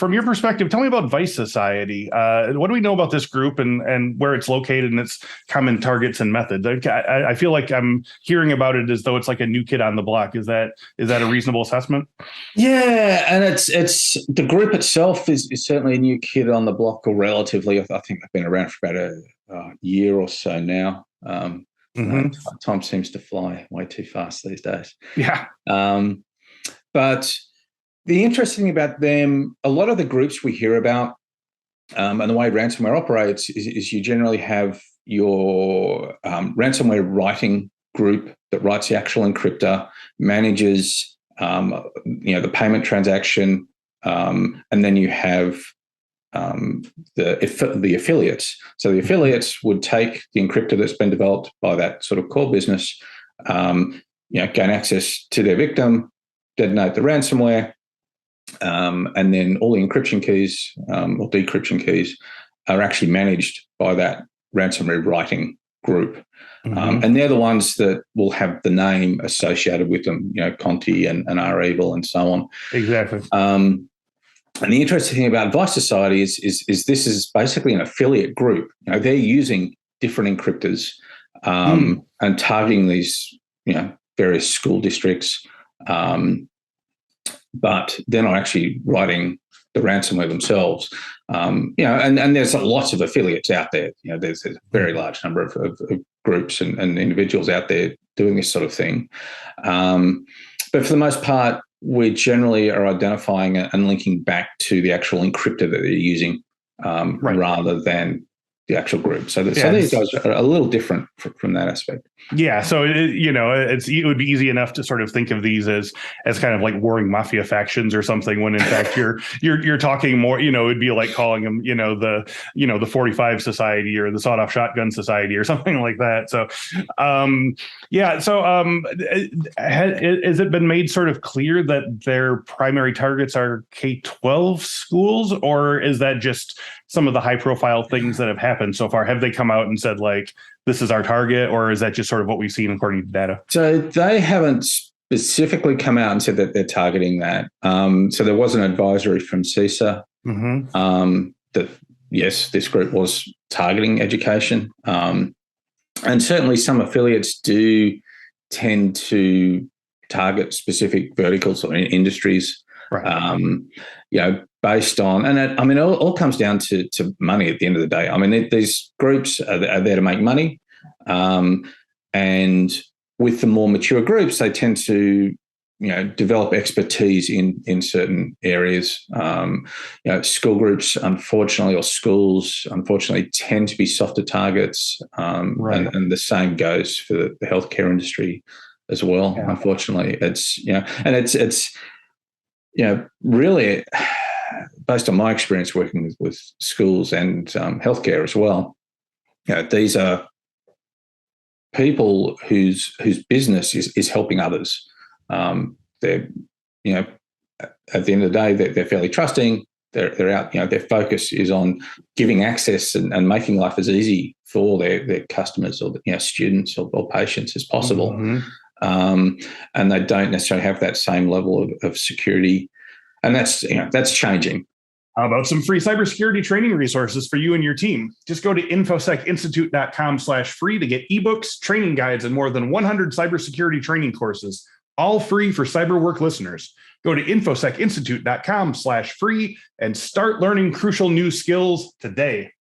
from your perspective, tell me about Vice Society. What do we know about this group and where it's located and its common targets and methods? I feel like I'm hearing about it as though it's like a new kid on the block. Is that a reasonable assessment? Yeah, and it's the group itself is certainly a new kid on the block, or relatively. I think they've been around for about a year or so now. Time seems to fly way too fast these days. Yeah. But the interesting thing about them, a lot of the groups we hear about, and the way ransomware operates is you generally have your ransomware writing group that writes the actual encryptor, manages the payment transaction, and then you have the affiliates. So the affiliates would take the encryptor that's been developed by that sort of core business, gain access to their victim, detonate the ransomware, and then all the encryption keys or decryption keys are actually managed by that ransomware writing group. And they're the ones that will have the name associated with them, Conti and R-Evil and so on. Exactly. And the interesting thing about Vice Society is this is basically an affiliate group. They're using different encryptors and targeting these, various school districts, but they're not actually writing the ransomware themselves. And there's lots of affiliates out there. There's a very large number of groups and individuals out there doing this sort of thing. But for the most part, we generally are identifying and linking back to the actual encryptor that they're using rather than the actual group. So these guys are a little different from that aspect. Yeah. So, it would be easy enough to sort of think of these as kind of like warring mafia factions or something, when in fact you're talking more, it'd be like calling them, the 45 Society or the Sawed-Off Shotgun Society or something like that. So, has it been made sort of clear that their primary targets are K-12 schools, or is that just some of the high profile things that have happened so far? Have they come out and said, like, this is our target, or is that just sort of what we've seen according to data? So they haven't specifically come out and said that they're targeting that. So there was an advisory from CISA that, yes, this group was targeting education. And certainly some affiliates do tend to target specific verticals or industries. Right. Based on, and it all comes down to money at the end of the day. I mean, these groups are there to make money. And with the more mature groups, they tend to, develop expertise in certain areas. School groups, unfortunately, or schools, unfortunately, tend to be softer targets. And the same goes for the healthcare industry as well. Yeah. Unfortunately, it's, and it's really, based on my experience working with schools and healthcare as well, these are people whose business is helping others. They're, at the end of the day, they're fairly trusting. They're out, their focus is on giving access and making life as easy for their customers or students or patients as possible. And they don't necessarily have that same level of security. And that's changing. How about some free cybersecurity training resources for you and your team? Just go to infosecinstitute.com/free to get ebooks, training guides, and more than 100 cybersecurity training courses, all free for CyberWork listeners. Go to infosecinstitute.com/free and start learning crucial new skills today.